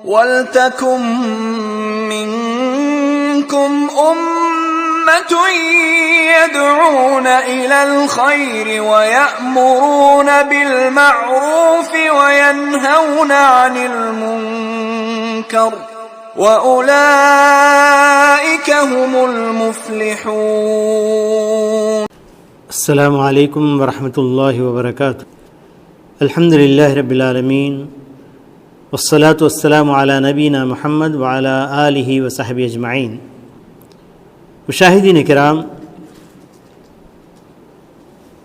وَلْتَكُن مِّنكُمْ أُمَّةٌ يَدْعُونَ إِلَى الْخَيْرِ وَيَأْمُرُونَ بِالْمَعْرُوفِ وَيَنْهَوْنَ عَنِ الْمُنكَرِ وَأُولَئِكَ هُمُ الْمُفْلِحُونَ۔ السلام علیکم ورحمۃ اللہ وبرکاتہ۔ الحمد للہ رب العالمین والصلاة والسلام علی نبینا محمد وعلی آلہ وصحبہ اجمعین۔ مشاہدین کرام،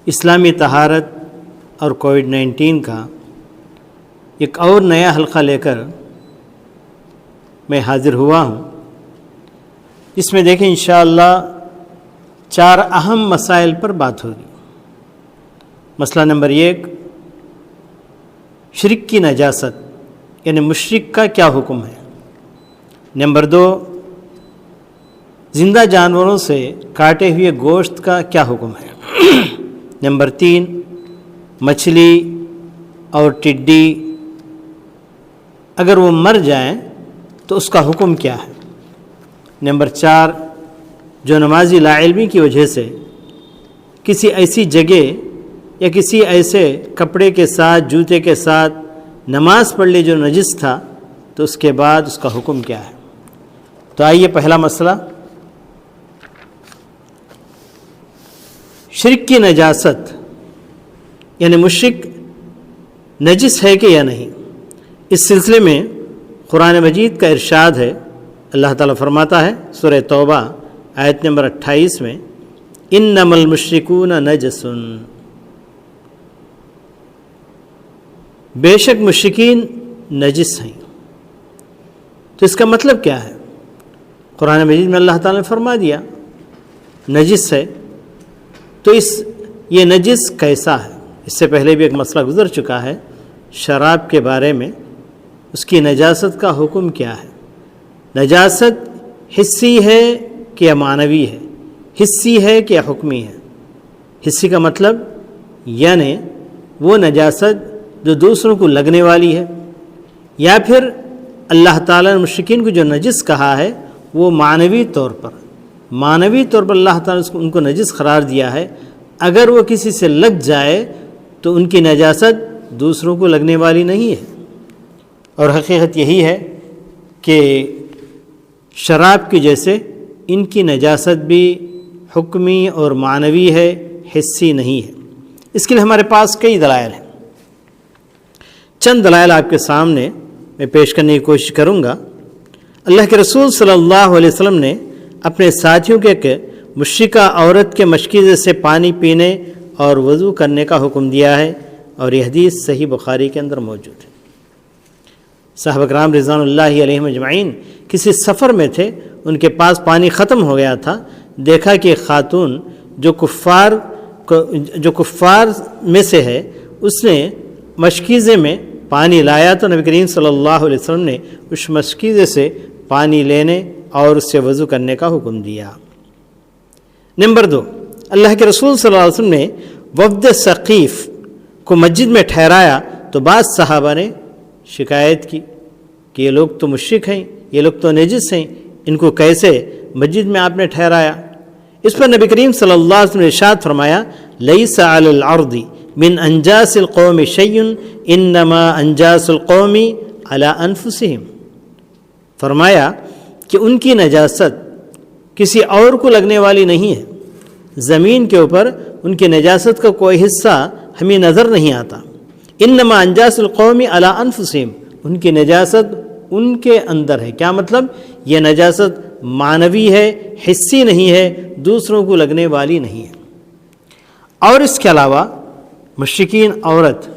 اسلامی طہارت اور کووڈ-19 کا ایک اور نیا حلقہ لے کر میں حاضر ہوا ہوں، جس میں دیکھیں انشاءاللہ 4 اہم مسائل پر بات ہوگی۔ مسئلہ نمبر 1، شرک کی نجاست یعنی مشرک کا کیا حکم ہے۔ نمبر 2، زندہ جانوروں سے کاٹے ہوئے گوشت کا کیا حکم ہے۔ نمبر 3، مچھلی اور ٹڈی اگر وہ مر جائیں تو اس کا حکم کیا ہے۔ نمبر 4، جو نمازی لا علمی کی وجہ سے کسی ایسی جگہ یا کسی ایسے کپڑے کے ساتھ جوتے کے ساتھ نماز پڑھ لی جو نجس تھا تو اس کے بعد اس کا حکم کیا ہے۔ تو آئیے پہلا مسئلہ، شرک کی نجاست یعنی مشرک نجس ہے کہ یا نہیں۔ اس سلسلے میں قرآن مجید کا ارشاد ہے، اللہ تعالیٰ فرماتا ہے سورہ توبہ آیت نمبر 28 میں، انما المشرکون نجس، بے شک مشرکین نجس ہیں۔ تو اس کا مطلب کیا ہے؟ قرآن مجید میں اللہ تعالیٰ نے فرما دیا نجس ہے، تو یہ نجس کیسا ہے؟ اس سے پہلے بھی ایک مسئلہ گزر چکا ہے شراب کے بارے میں، اس کی نجاست کا حکم کیا ہے۔ نجاست حسی ہے کہ یا معنوی ہے، حسی ہے کہ یا حکمی ہے۔ حسی کا مطلب یعنی وہ نجاست جو دوسروں کو لگنے والی ہے، یا پھر اللہ تعالیٰ نے مشرکین کو جو نجس کہا ہے وہ معنوی طور پر اللہ تعالیٰ نے ان کو نجس قرار دیا ہے۔ اگر وہ کسی سے لگ جائے تو ان کی نجاست دوسروں کو لگنے والی نہیں ہے۔ اور حقیقت یہی ہے کہ شراب کی جیسے ان کی نجاست بھی حکمی اور معنوی ہے، حسی نہیں ہے۔ اس کے لیے ہمارے پاس کئی دلائل ہیں۔ چند دلائل آپ کے سامنے میں پیش کرنے کی کوشش کروں گا۔ اللہ کے رسول صلی اللہ علیہ وسلم نے اپنے ساتھیوں کے ایک مشرکہ عورت کے مشکیزے سے پانی پینے اور وضو کرنے کا حکم دیا ہے، اور یہ حدیث صحیح بخاری کے اندر موجود ہے۔ صحابہ کرام رضوان اللہ علیہم اجمعین کسی سفر میں تھے، ان کے پاس پانی ختم ہو گیا تھا۔ دیکھا کہ خاتون جو کفار میں سے ہے، اس نے مشکیزے میں پانی لایا تو نبی کریم صلی اللہ علیہ وسلم نے اس مشکیزے سے پانی لینے اور اس سے وضو کرنے کا حکم دیا۔ نمبر 2، اللہ کے رسول صلی اللہ علیہ وسلم نے وفد ثقیف کو مسجد میں ٹھہرایا تو بعض صحابہ نے شکایت کی کہ یہ لوگ تو مشرک ہیں، یہ لوگ تو نجس ہیں، ان کو کیسے مسجد میں آپ نے ٹھہرایا؟ اس پر نبی کریم صلی اللہ علیہ وسلم نے ارشاد فرمایا، لیس علی الارض من انجاس القوم شیء انما انجاس القوم علی انفسہم۔ فرمایا کہ ان کی نجاست کسی اور کو لگنے والی نہیں ہے، زمین کے اوپر ان کی نجاست کا کوئی حصہ ہمیں نظر نہیں آتا۔ انما انجاس القوم علی انفسہم، ان کی نجاست ان کے اندر ہے۔ کیا مطلب؟ یہ نجاست معنوی ہے، حسی نہیں ہے، دوسروں کو لگنے والی نہیں ہے۔ اور اس کے علاوہ مشرکین عورت،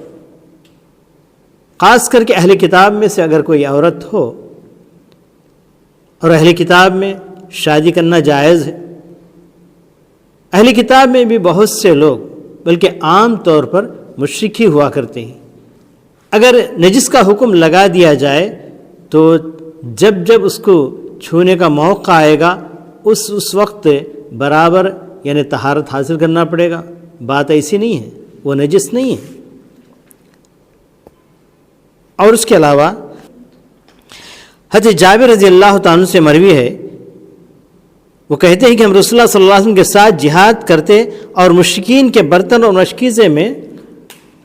خاص کر کے اہل کتاب میں سے اگر کوئی عورت ہو، اور اہل کتاب میں شادی کرنا جائز ہے۔ اہل کتاب میں بھی بہت سے لوگ بلکہ عام طور پر مشرک ہی ہوا کرتے ہیں۔ اگر نجس کا حکم لگا دیا جائے تو جب اس کو چھونے کا موقع آئے گا اس وقت برابر یعنی طہارت حاصل کرنا پڑے گا۔ بات ایسی نہیں ہے، وہ نجس نہیں ہے۔ اور اس کے علاوہ حضرت جابر رضی اللہ تعالیٰ عنہ سے مروی ہے، وہ کہتے ہیں کہ ہم رسول اللہ صلی اللہ علیہ وسلم کے ساتھ جہاد کرتے اور مشرکین کے برتن اور مشکیزے میں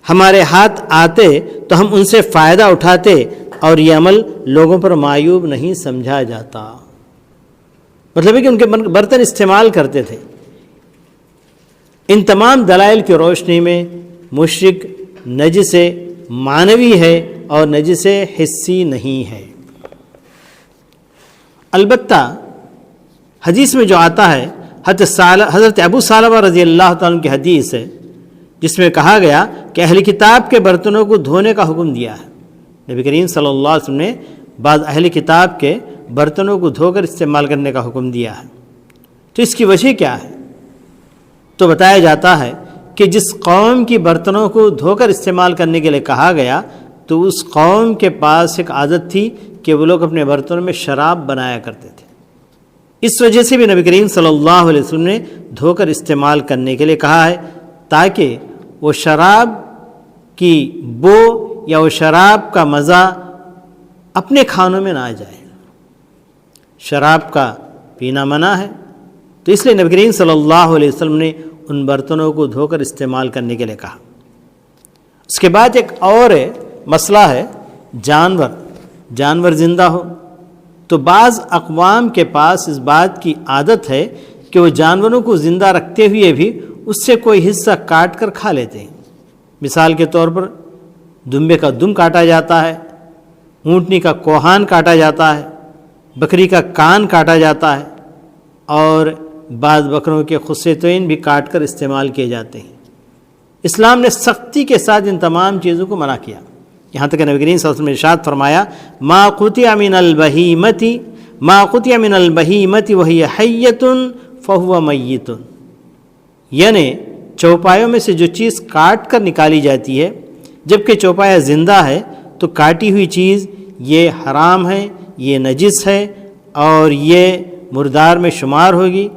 ہمارے ہاتھ آتے تو ہم ان سے فائدہ اٹھاتے اور یہ عمل لوگوں پر معیوب نہیں سمجھا جاتا۔ مطلب ہے کہ ان کے برتن استعمال کرتے تھے۔ ان تمام دلائل کی روشنی میں مشرک نجس معنوی ہے اور نجس حسی نہیں ہے۔ البتہ حدیث میں جو آتا ہے حضرت ابو ثعلبہ رضی اللہ تعالیٰ عنہ کی حدیث ہے، جس میں کہا گیا کہ اہل کتاب کے برتنوں کو دھونے کا حکم دیا ہے۔ نبی کریم صلی اللہ علیہ وسلم نے بعض اہل کتاب کے برتنوں کو دھو کر استعمال کرنے کا حکم دیا ہے۔ تو اس کی وجہ کیا ہے؟ تو بتایا جاتا ہے کہ جس قوم کی برتنوں کو دھو کر استعمال کرنے کے لیے کہا گیا تو اس قوم کے پاس ایک عادت تھی کہ وہ لوگ اپنے برتنوں میں شراب بنایا کرتے تھے۔ اس وجہ سے بھی نبی کریم صلی اللہ علیہ وسلم نے دھو کر استعمال کرنے کے لیے کہا ہے، تاکہ وہ شراب کی بو یا وہ شراب کا مزہ اپنے کھانوں میں نہ آ جائے۔ شراب کا پینا منع ہے، تو اس لیے نبی کریم صلی اللہ علیہ وسلم نے ان برتنوں کو دھو کر استعمال کرنے کے لیے کہا۔ اس کے بعد ایک اور مسئلہ ہے، جانور زندہ ہو تو بعض اقوام کے پاس اس بات کی عادت ہے کہ وہ جانوروں کو زندہ رکھتے ہوئے بھی اس سے کوئی حصہ کاٹ کر کھا لیتے ہیں۔ مثال کے طور پر دمبے کا دم کاٹا جاتا ہے، اونٹنی کا کوہان کاٹا جاتا ہے، بکری کا کان کاٹا جاتا ہے، اور بعض بکروں کے خصیتین بھی کاٹ کر استعمال کیے جاتے ہیں۔ اسلام نے سختی کے ساتھ ان تمام چیزوں کو منع کیا، یہاں تک کہ نبی کریم صلی اللہ علیہ وسلم نے ارشاد فرمایا ما قطع من البہیمۃ وہی حیۃ فہو میت، یعنی چوپایوں میں سے جو چیز کاٹ کر نکالی جاتی ہے جبکہ چوپایا زندہ ہے تو کاٹی ہوئی چیز یہ حرام ہے، یہ نجس ہے اور یہ مردار میں شمار ہوگی۔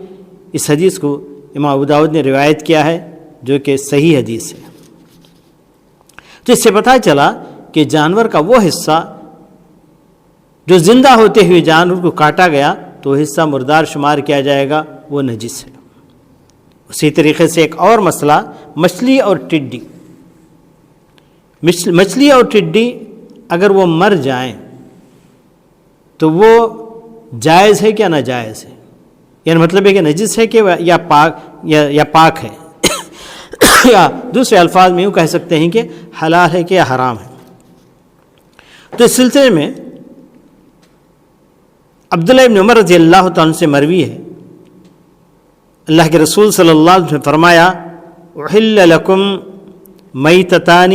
اس حدیث کو امام ابو داؤد نے روایت کیا ہے، جو کہ صحیح حدیث ہے۔ تو اس سے پتہ چلا کہ جانور کا وہ حصہ جو زندہ ہوتے ہوئے جانور کو کاٹا گیا تو وہ حصہ مردار شمار کیا جائے گا، وہ نجس ہے۔ اسی طریقے سے ایک اور مسئلہ مچھلی اور ٹڈی۔ مچھلی اور ٹڈی اگر وہ مر جائیں تو وہ جائز ہے کیا ناجائز ہے؟ یعنی مطلب ہے کہ نجس ہے کہ یا پاک ہے یا دوسرے الفاظ میں یوں کہہ سکتے ہیں کہ حلال ہے کہ یا حرام ہے۔ تو اس سلسلے میں عبداللہ ابن عمر رضی اللہ تعالیٰ عنہ سے مروی ہے، اللہ کے رسول صلی اللہ علیہ وسلم نے فرمایا احل لکم میتتان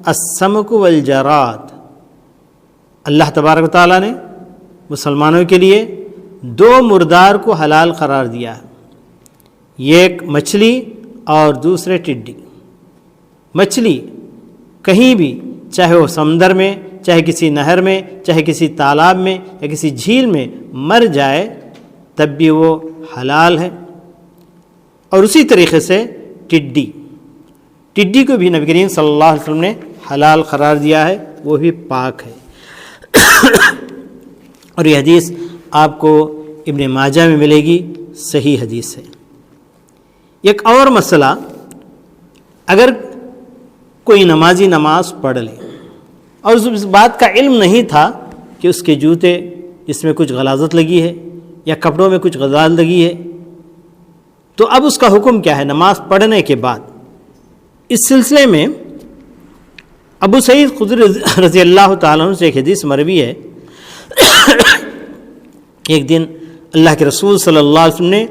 السمک والجراد، اللہ تبارک و تعالیٰ نے مسلمانوں کے لیے دو مردار کو حلال قرار دیا ہے، ایک مچھلی اور دوسرے ٹڈی۔ مچھلی کہیں بھی، چاہے وہ سمندر میں، چاہے کسی نہر میں، چاہے کسی تالاب میں یا کسی جھیل میں مر جائے تب بھی وہ حلال ہے۔ اور اسی طریقے سے ٹڈی کو بھی نبی کریم صلی اللہ علیہ وسلم نے حلال قرار دیا ہے، وہ بھی پاک ہے۔ اور یہ حدیث آپ کو ابن ماجہ میں ملے گی، صحیح حدیث ہے۔ ایک اور مسئلہ، اگر کوئی نمازی نماز پڑھ لے اور اس بات کا علم نہیں تھا کہ اس کے جوتے اس میں کچھ غلاظت لگی ہے یا کپڑوں میں کچھ غلاظت لگی ہے، تو اب اس کا حکم کیا ہے نماز پڑھنے کے بعد؟ اس سلسلے میں ابو سعید خدری رضی اللہ تعالیٰ عنہ سے ایک حدیث مروی ہے، ایک دن اللہ کے رسول صلی اللہ علیہ وسلم نے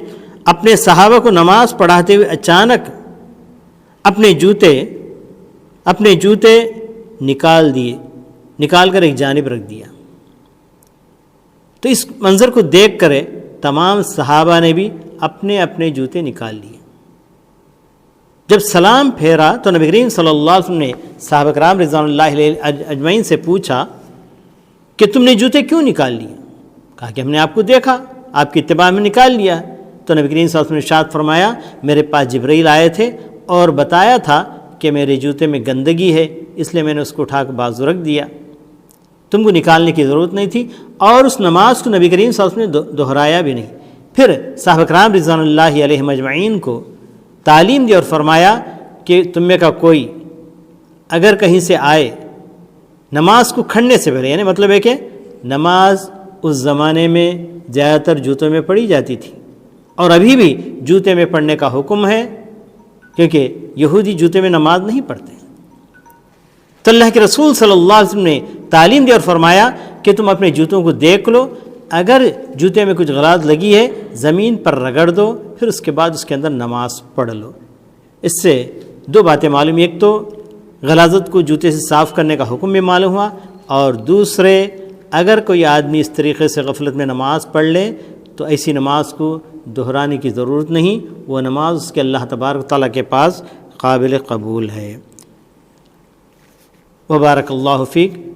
اپنے صحابہ کو نماز پڑھاتے ہوئے اچانک اپنے جوتے نکال کر ایک جانب رکھ دیا۔ تو اس منظر کو دیکھ کر تمام صحابہ نے بھی اپنے اپنے جوتے نکال لیے۔ جب سلام پھیرا تو نبی کریم صلی اللہ علیہ وسلم نے صحابہ کرام رضوان اللہ علیہ اجمعین سے پوچھا کہ تم نے جوتے کیوں نکال لیے؟ کہا کہ ہم نے آپ کو دیکھا، آپ کی اتباع میں نکال لیا۔ تو نبی کریم صلی اللہ علیہ وسلم نے ارشاد فرمایا میرے پاس جبرائیل آئے تھے اور بتایا تھا کہ میرے جوتے میں گندگی ہے، اس لیے میں نے اس کو اٹھا کر بازو رکھ دیا۔ تم کو نکالنے کی ضرورت نہیں تھی، اور اس نماز کو نبی کریم صلی اللہ علیہ وسلم نے دہرایا بھی نہیں۔ پھر صحابہ کرام رضوان اللہ علیہم اجمعین کو تعلیم دی اور فرمایا کہ تم میں کا کوئی اگر کہیں سے آئے نماز کو کھڑنے سے پہلے، یعنی مطلب ہے کہ نماز اس زمانے میں زیادہ تر جوتوں میں پڑھی جاتی تھی، اور ابھی بھی جوتے میں پڑھنے کا حکم ہے، کیونکہ یہودی جوتے میں نماز نہیں پڑھتے۔ تو اللہ کے رسول صلی اللہ علیہ وسلم نے تعلیم دی اور فرمایا کہ تم اپنے جوتوں کو دیکھ لو، اگر جوتے میں کچھ غلاظ لگی ہے زمین پر رگڑ دو، پھر اس کے بعد اس کے اندر نماز پڑھ لو۔ اس سے دو باتیں معلوم، ایک تو غلاظت کو جوتے سے صاف کرنے کا حکم بھی معلوم ہوا، اور دوسرے اگر کوئی آدمی اس طریقے سے غفلت میں نماز پڑھ لے تو ایسی نماز کو دہرانے کی ضرورت نہیں، وہ نماز اس کے اللہ تبارک و تعالیٰ کے پاس قابل قبول ہے۔ وبارک اللہ فیک۔